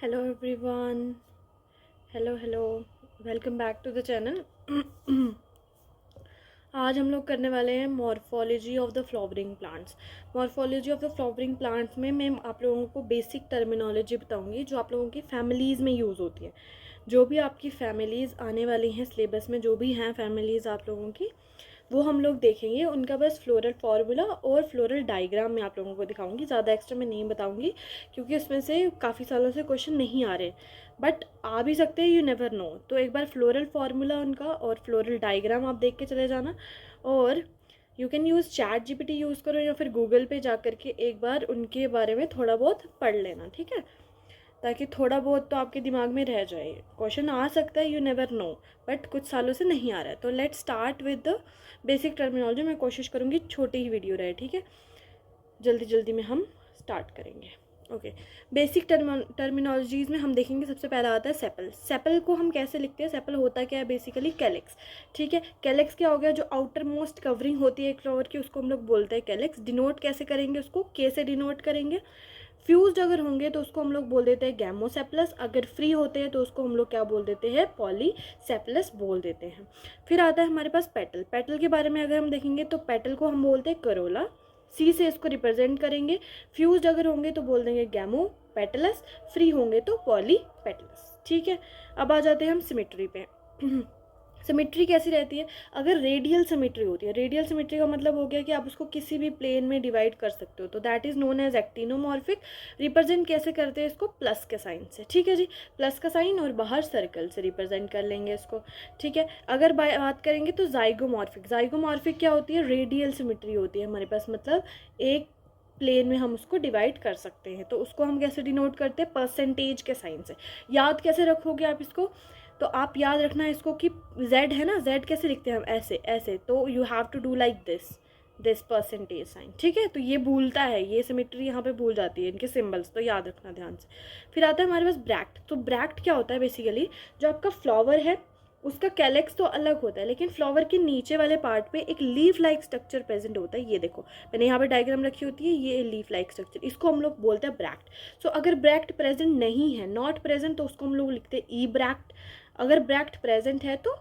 Hello everyone. Hello welcome back to the channel. आज हम लोग करने वाले हैं morphology of the flowering plants. Morphology of the flowering plants में मैं आप लोगों को बेसिक टर्मिनोलॉजी बताऊंगी जो आप लोगों की फैमिलीज़ में यूज़ होती है। जो भी आपकी फैमिलीज़ आने वाली हैं सिलेबस में, जो भी हैं फैमिलीज़ आप लोगों की, वो हम लोग देखेंगे। उनका बस फ्लोरल फार्मूला और फ्लोरल डायग्राम मैं आप लोगों को दिखाऊंगी, ज़्यादा एक्स्ट्रा मैं नहीं बताऊंगी क्योंकि उसमें से काफ़ी सालों से क्वेश्चन नहीं आ रहे, बट आ भी सकते हैं, यू नेवर नो। तो एक बार फ्लोरल फार्मूला उनका और फ्लोरल डायग्राम आप देख के चले जाना। और you can use chat GPT use करो या फिर गूगल पे जा कर के एक बार उनके बारे में थोड़ा बहुत पढ़ लेना, ठीक है, ताकि थोड़ा बहुत तो आपके दिमाग में रह जाए। क्वेश्चन आ सकता है, यू नेवर नो, बट कुछ सालों से नहीं आ रहा है। तो let start with the basic terminology. मैं कोशिश करूँगी छोटी ही वीडियो रहे, ठीक है, जल्दी जल्दी में हम स्टार्ट करेंगे। ओके, बेसिक टर्मिनोलॉजीज़ में हम देखेंगे। सबसे पहला आता है सेपल। सेपल को हम कैसे लिखते हैं? सेपल होता क्या है? बेसिकली कैलिक्स, ठीक है। कैलिक्स क्या हो गया? जो आउटर मोस्ट कवरिंग होती है एक फ्लावर की, उसको हम लोग बोलते हैं कैलिक्स। डिनोट कैसे करेंगे उसको? के से डिनोट करेंगे। फ्यूज्ड अगर होंगे तो उसको हम लोग बोल देते हैं गैमोसेप्लस। अगर फ्री होते हैं तो उसको हम लोग क्या बोल देते हैं? पॉलीसेप्लस बोल देते हैं। फिर आता है हमारे पास पेटल। पेटल के बारे में अगर हम देखेंगे तो पेटल को हम बोलते हैं करोला, सी से इसको रिप्रेजेंट करेंगे। फ्यूज्ड अगर होंगे तो बोल देंगे गैमो पेटलस, फ्री होंगे तो पॉली पेटलस, ठीक है। अब आ जाते हैं हम सिमेट्री पे। सिमेट्री कैसी रहती है? अगर रेडियल सिमेट्री होती है, रेडियल सिमेट्री का मतलब हो गया कि आप उसको किसी भी प्लेन में डिवाइड कर सकते हो, तो that is known as actinomorphic. Represent कैसे करते हैं इसको? प्लस के साइन से, ठीक है जी। प्लस का साइन और बाहर सर्कल से रिप्रेजेंट कर लेंगे इसको, ठीक है। अगर बात करेंगे तो जाइगोमॉर्फिक। जाइगोमॉर्फिक क्या होती है? रेडियल सिमेट्री होती है हमारे पास, मतलब एक प्लेन में हम उसको डिवाइड कर सकते हैं। तो उसको हम कैसे डिनोट करते हैं? परसेंटेज के साइन से। याद कैसे रखोगे आप इसको? तो आप याद रखना इसको कि z है ना, z कैसे लिखते हैं हम? ऐसे ऐसे। तो you have to do like this percentage sign, ठीक है। तो ये भूलता है, ये सिमेट्री यहाँ पे भूल जाती है, इनके सिंबल्स, तो याद रखना ध्यान से। फिर आता है हमारे पास ब्रैक्ट। तो ब्रैक्ट क्या होता है? बेसिकली जो आपका फ्लावर है उसका कैलेक्स तो अलग होता है, लेकिन फ्लावर के नीचे वाले पार्ट पे एक लीफ लाइक स्ट्रक्चर प्रेजेंट होता है। ये देखो, मैंने यहाँ पे डायग्राम रखी होती है, ये लीफ लाइक स्ट्रक्चर, इसको हम लोग बोलते हैं ब्रैक्ट। सो अगर ब्रैक्ट प्रेजेंट नहीं है, नॉट प्रेजेंट, तो उसको हम लोग लिखते हैं ई ब्रैक्ट। अगर ब्रैक्ट प्रेजेंट है तो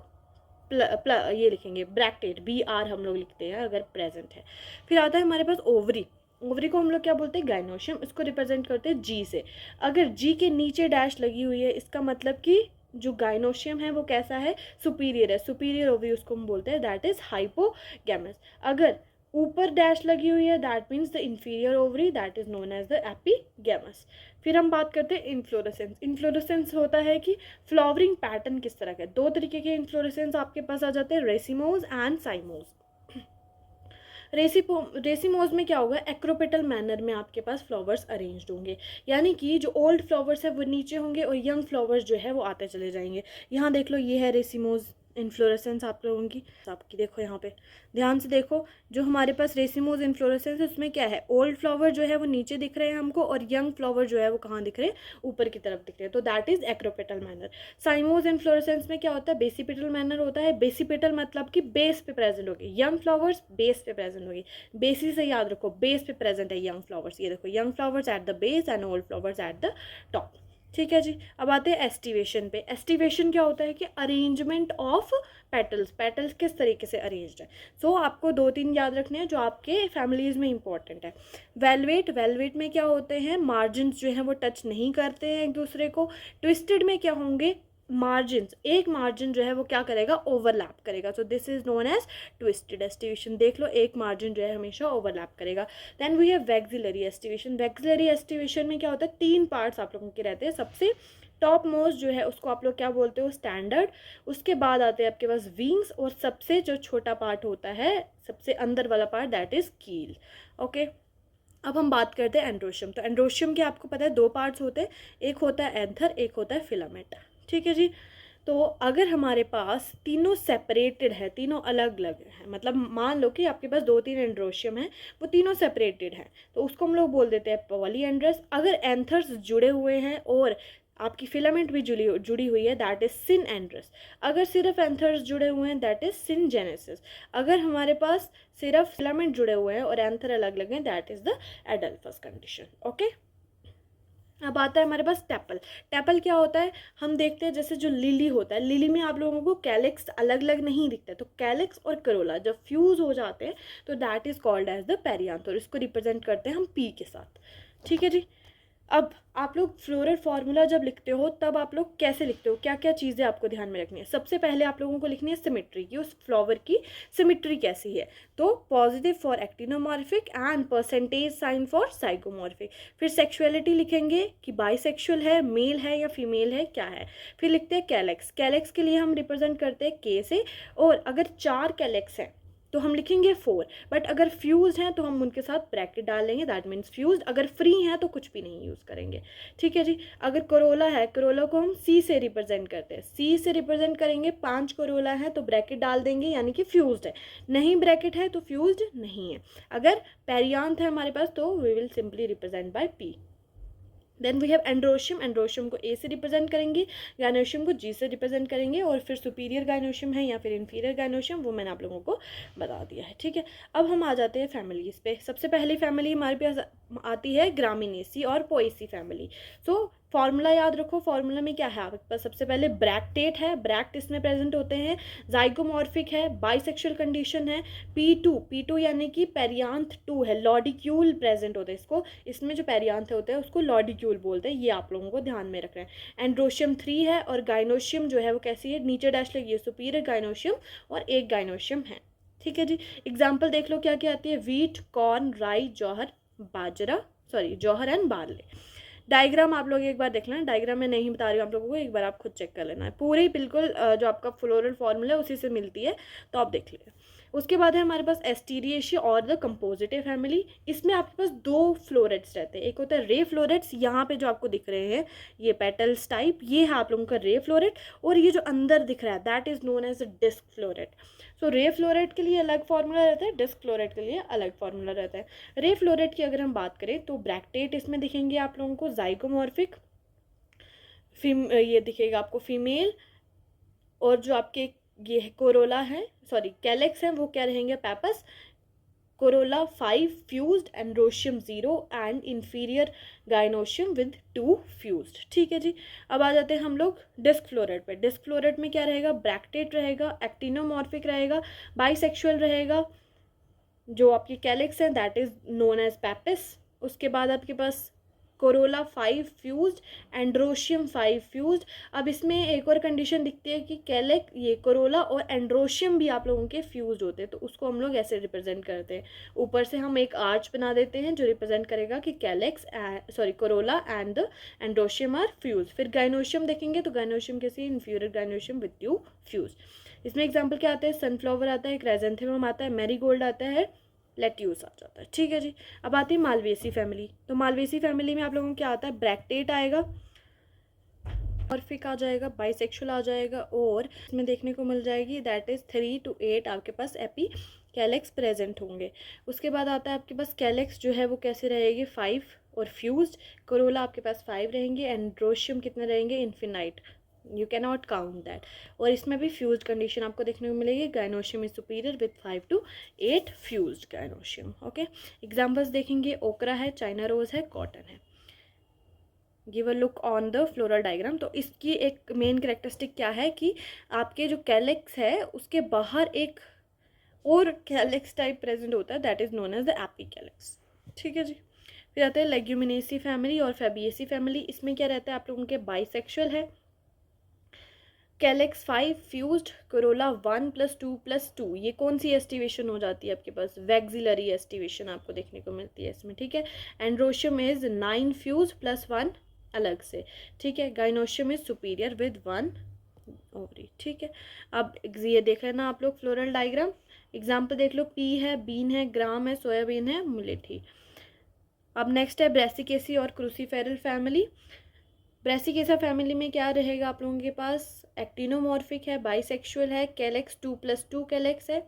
ये लिखेंगे ब्रैक्टेड, बी आर हम लोग लिखते हैं अगर प्रेजेंट है। फिर आता है हमारे पास ओवरी। ओवरी को हम लोग क्या बोलते हैं? गाइनोशियम। इसको रिप्रेजेंट करते हैं जी से। अगर जी के नीचे डैश लगी हुई है, इसका मतलब कि जो गाइनोशियम है वो कैसा है? सुपीरियर है। सुपीरियर ओवरी उसको हम बोलते हैं, दैट इज हाइपोगैमस। अगर ऊपर डैश लगी हुई है, that means the inferior ovary, that is known as the epigynous. फिर हम बात करते हैं इन्फ्लोरेसेंस। इन्फ्लोरेसेंस होता है कि फ्लावरिंग पैटर्न किस तरह का है। दो तरीके के इन्फ्लोरेसेंस आपके पास आ जाते हैं, रेसिमोज एंड साइमोज। रेसिमोज में क्या होगा? एक्रोपेटल मैनर में आपके पास फ्लावर्स अरेंज्ड होंगे, यानी कि जो ओल्ड फ्लावर्स है वो नीचे होंगे और यंग फ्लावर्स जो है वो आते चले जाएंगे। यहाँ देख लो, ये है रेसिमोज इन्फ्लोरेसेंस आप लोगों की, आपकी देखो यहाँ पे ध्यान से देखो। जो हमारे पास रेसिमोज इन्फ्लोरेसेंस है उसमें क्या है? ओल्ड फ्लावर जो है वो नीचे दिख रहे हैं हमको, और यंग फ्लावर जो है वो कहाँ दिख रहे हैं? ऊपर की तरफ दिख रहे हैं, तो that is acropetal manner. Cymose inflorescence में क्या होता है? बेसिपेटल मैनर होता है। बेसिपेटल मतलब कि बेस पे प्रेजेंट होगी, यंग फ्लावर्स बेस पे प्रेजेंट होगी। बेसिस से याद रखो, बेस पे प्रेजेंट है यंग फ्लावर्स। ये देखो, young flowers at the base and old flowers at the top, ठीक है जी। अब आते हैं एस्टिवेशन पे। एस्टिवेशन क्या होता है? कि अरेंजमेंट ऑफ पेटल्स। पेटल्स किस तरीके से अरेंज्ड है। सो आपको दो तीन याद रखने हैं जो आपके फैमिलीज में इंपॉर्टेंट है। वेलवेट। वेलवेट में क्या होते हैं? मार्जिन जो है वो टच नहीं करते हैं एक दूसरे को। ट्विस्टेड में क्या होंगे? मार्जिन, एक मार्जिन जो है वो क्या करेगा? ओवरलैप करेगा। So this is known as twisted aestivation. देख लो, एक मार्जिन जो है हमेशा ओवरलैप करेगा। Then we have vexillary aestivation. Vexillary aestivation में क्या होता है? तीन पार्ट्स आप लोगों के रहते हैं। सबसे टॉप मोस्ट जो है उसको आप लोग क्या बोलते हो? स्टैंडर्ड। उसके बाद आते हैं आपके पास विंग्स, और सबसे जो छोटा पार्ट होता है, सबसे अंदर वाला पार्ट, दैट इज कील। ओके, अब हम बात करते हैं एंड्रोशियम। तो एंड्रोशियम के आपको पता है दो पार्ट्स होते हैं, एक होता है एंथर, एक होता है फिलामेंट, ठीक है जी। तो अगर हमारे पास तीनों सेपरेटेड है, तीनों अलग अलग है, मतलब मान लो कि आपके पास दो तीन एंड्रोशियम है, वो तीनों सेपरेटेड हैं, तो उसको हम लोग बोल देते हैं पॉलीएंड्रस। अगर एंथर्स जुड़े हुए हैं और आपकी फिलामेंट भी जुड़ी हुई है, दैट इज सिन एंड्रस। अगर सिर्फ एंथर्स जुड़े हुए हैं, दैट इज सिन जेनेसिस। अगर हमारे पास सिर्फ फिलामेंट जुड़े हुए हैं और एंथर अलग अलग हैं, that is the adelphous condition. Okay, अब आता है हमारे पास टेपल। टेपल क्या होता है, हम देखते हैं जैसे जो लिली होता है, लिली में आप लोगों को कैलिक्स अलग अलग नहीं दिखता है, तो कैलिक्स और करोला जब फ्यूज हो जाते हैं तो that is called as the perianth, और इसको रिप्रेजेंट करते हैं हम पी के साथ। ठीक है जी। अब आप लोग फ्लोरल फार्मूला जब लिखते हो तब आप लोग कैसे लिखते हो, क्या क्या चीज़ें आपको ध्यान में रखनी है। सबसे पहले आप लोगों को लिखनी है सिमेट्री, कि उस फ्लावर की सिमेट्री कैसी है। तो positive for actinomorphic and percentage sign for zygomorphic. फिर सेक्सुअलिटी लिखेंगे कि बाइसेक्सुअल है, मेल है या फीमेल है, क्या है। फिर लिखते हैं कैलेक्स। कैलेक्स के लिए हम रिप्रेजेंट करते हैं के से, और अगर 4 कैलेक्स हैं तो हम लिखेंगे 4, बट अगर फ्यूज हैं तो हम उनके साथ ब्रैकेट डाल लेंगे, दैट मीन्स फ्यूज। अगर फ्री हैं तो कुछ भी नहीं यूज़ करेंगे। ठीक है जी। अगर करोला है, करोला को हम सी से रिप्रेजेंट करते हैं, सी से रिप्रेजेंट करेंगे। 5 करोला है तो ब्रैकेट डाल देंगे, यानी कि फ्यूज्ड है। नहीं ब्रैकेट है तो फ्यूज्ड नहीं है। अगर पेरियांथ है हमारे पास तो we will simply represent by P. Then we have androecium. Androecium को ए से रिप्रेजेंट करेंगे, गायनोशियम को जी से रिप्रेजेंट करेंगे, और फिर सुपीरियर गायनोशियम है या फिर इन्फीरियर गायनोशियम, वो मैंने आप लोगों को बता दिया है। ठीक है। अब हम आ जाते हैं फैमिलीज़ पे। सबसे पहली फैमिली हमारे पास आती है ग्रामिनेसी और पोएसी फैमिली। सो फॉर्मूला याद रखो, फॉर्मूला में क्या है आपके पास, सबसे पहले ब्रैक्टेट है, ब्रैक्ट इसमें प्रेजेंट होते हैं। जाइगोमॉर्फिक है, बाइसेक्सुअल कंडीशन है। P2 यानी कि पेरियांथ 2 है, लॉडिक्यूल प्रेजेंट होता है इसको, इसमें जो पेरियांथ होते हैं उसको लॉडिक्यूल बोलते हैं, ये आप लोगों को ध्यान में रखना है। एंड्रोशियम 3 है, और गाइनोशियम जो है वो कैसी है, नीचे डैश लगी, सुपीरियर गाइनोशियम और एक गाइनोशियम है। ठीक है जी। एग्जाम्पल देख लो क्या क्या आती है, wheat, corn, rye, jowar, bajra, sorry jowar and barley. Diagram आप लोग एक बार देख लेना, डायग्राम मैं नहीं बता रही हूँ आप लोगों को, एक बार आप खुद चेक कर लेना है, पूरी बिल्कुल जो आपका फ्लोरल फॉर्मूला है उसी से मिलती है, तो आप देख लेना। उसके बाद है हमारे पास एस्टीरिएशिया और द कंपोजिटिव फैमिली। इसमें आपके पास 2 फ्लोरेट्स रहते हैं, एक होता है रे फ्लोरेट्स, यहाँ पे जो आपको दिख रहे हैं ये पेटल्स टाइप, ये है आप लोगों का रे फ्लोरेट, और ये जो अंदर दिख रहा है that is known as a disc floret. So ray floret के लिए अलग फार्मूला रहता है, डिस्क फ्लोरेट के लिए अलग फार्मूला रहता है। रे फ्लोरेट की अगर हम बात करें तो ब्रैक्टेट इसमें दिखेंगे आप लोगों को, जाइगोमॉर्फिक ये दिखेगा आपको फीमेल, और जो आपके ये कोरोला है, सॉरी कैलेक्स हैं, वो क्या रहेंगे, pappus. Corolla 5 fused, androecium 0 and inferior gynoecium with 2 fused. ठीक है जी। अब आ जाते हैं हम लोग डिस्क फ्लोरेट पे। डिस्क फ्लोरेट में क्या रहेगा, ब्रैक्टेट रहेगा, एक्टिनोमॉर्फिक रहेगा, बाइसेक्सुअल रहेगा। जो आपकी कैलिक्स है दैट इज नोन एज पैपिस। उसके बाद आपके पास कोरोला 5 फ्यूज्ड, एंड्रोशियम 5 फ्यूज्ड। अब इसमें एक और कंडीशन दिखती है कि कैलेक, ये कोरोला और एंड्रोशियम भी आप लोगों के फ्यूज्ड होते हैं, तो उसको हम लोग ऐसे रिप्रेजेंट करते हैं, ऊपर से हम एक आर्च बना देते हैं जो रिप्रेजेंट करेगा कि calyx sorry corolla and the androecium are fuse. फिर गाइनोशियम देखेंगे तो गाइनोशियम कैसी, इन्फ्यूरियर गाइनोशियम विद 2 फ्यूज। इसमें एग्जाम्पल क्या आते हैं, सनफ्लावर आता है, क्राइजेंथेमम आता है, मैरीगोल्ड आता है, लेट्यूस आ जाता है। ठीक है जी। अब आती है मालवेसी फैमिली। तो मालवेसी फैमिली में आप लोगों को क्या आता है, ब्रैक्टेट आएगा, मॉर्फिक आ जाएगा, बाइसेक्सुअल आ जाएगा, और इसमें देखने को मिल जाएगी दैट इज 3 to 8 आपके पास एपी कैलेक्स प्रेजेंट होंगे। उसके बाद आता है आपके पास कैलेक्स जो है वो कैसे रहेगी, 5 और फ्यूज्ड। कोरोला आपके पास 5 रहेंगे, एंड्रोशियम कितने रहेंगे, infinite, you can not count that. और इसमें भी फ्यूज्ड कंडीशन आपको देखने को मिलेगी, gynoecium is superior with 5 to 8 fused gynoecium. Okay. Examples देखेंगे, ओकरा है, चाइना रोज है, कॉटन है। Give a look on the floral diagram. तो इसकी एक मेन कैरेक्टरिस्टिक क्या है कि आपके जो कैलेक्स है उसके बाहर एक और कैलेक्स टाइप प्रेजेंट होता है, that is known as the epicalyx. ठीक है जी। फिर आते हैं लेग्यूमिनेसी फैमिली और फेबिएसी फैमिली। इसमें क्या रहता है, आप लोगों के बाइसेक्सुअल है, कैलेक्स 5 फ्यूज्ड, कोरोला 1 + 2 + 2। ये कौन सी एस्टिवेशन हो जाती है आपके पास, वैक्सिलरी एस्टिवेशन आपको देखने को मिलती है इसमें। ठीक है। एंड्रोशियम इज 9 फ्यूज +1 अलग से। ठीक है। Gynoecium is superior with 1 ovary. ठीक है। अब ये देख लेना आप लोग फ्लोरल डायग्राम। एग्जाम्पल देख लो, पी है, बीन है, ग्राम है, सोयाबीन है, मिलेट। अब नेक्स्ट है ब्रेसिकेसी और क्रूसीफेरल फैमिली। ब्रेसिकेसा फैमिली में क्या रहेगा आप लोगों के पास, एक्टिनोमॉर्फिक है, बाइसेक्सुअल है, कैलेक्स 2 + 2 कैलेक्स है,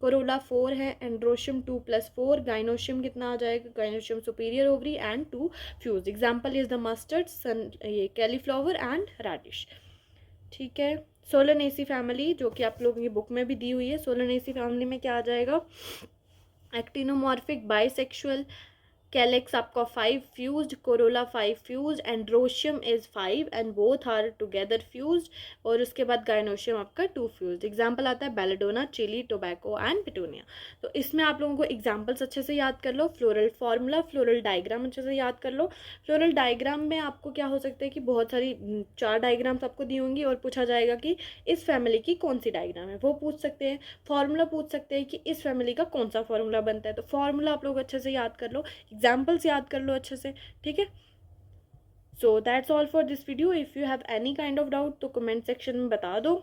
कोरोला 4 है, एंड्रोशियम 2 + 4, गाइनोशियम कितना आ जाएगा, gynoecium superior ovary and 2 fuse. Example is the mustard, sun, ये कैलीफ्लावर एंड रेडिश। ठीक है। सोलनेसी फैमिली जो कि आप लोगों की बुक में भी दी हुई है, सोलनेसी फैमिली में क्या आ जाएगा, एक्टिनोमॉर्फिक, बाइसेक्सुअल, कैलेक्स आपका 5 fused, corolla 5 fused, androecium is 5 and both are together fused, और उसके बाद गाइनोशियम आपका 2 फ्यूज्ड। एग्जाम्पल आता है belladonna, chilli, tobacco and petunia. तो इसमें आप लोगों को एग्जाम्पल्स अच्छे से याद कर लो, फ्लोरल फार्मूला, फ्लोरल डायग्राम अच्छे से याद कर लो। फ्लोरल डायग्राम में आपको क्या हो सकता है कि बहुत सारी 4 डायग्राम्स आपको दी होंगी और पूछा जाएगा कि इस फैमिली की कौन सी डायग्राम है, वो पूछ सकते हैं। फार्मूला पूछ सकते हैं कि इस फैमिली का कौन सा फार्मूला बनता है, तो फार्मूला आप लोग अच्छे से याद कर लो, एग्जाम्पल्स याद कर लो अच्छे से, ठीक है। So that's all for this video. If you have any kind of doubt तो कमेंट सेक्शन में बता दो।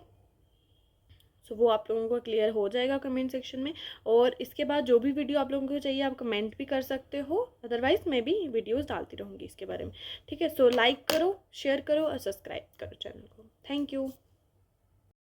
सो वो आप लोगों को क्लियर हो जाएगा कमेंट सेक्शन में। और इसके बाद जो भी वीडियो आप लोगों को चाहिए आप कमेंट भी कर सकते हो, अदरवाइज मैं भी वीडियोस डालती रहूँगी इसके बारे में, ठीक है। सो लाइक करो, शेयर करो और सब्सक्राइब करो चैनल को। Thank you.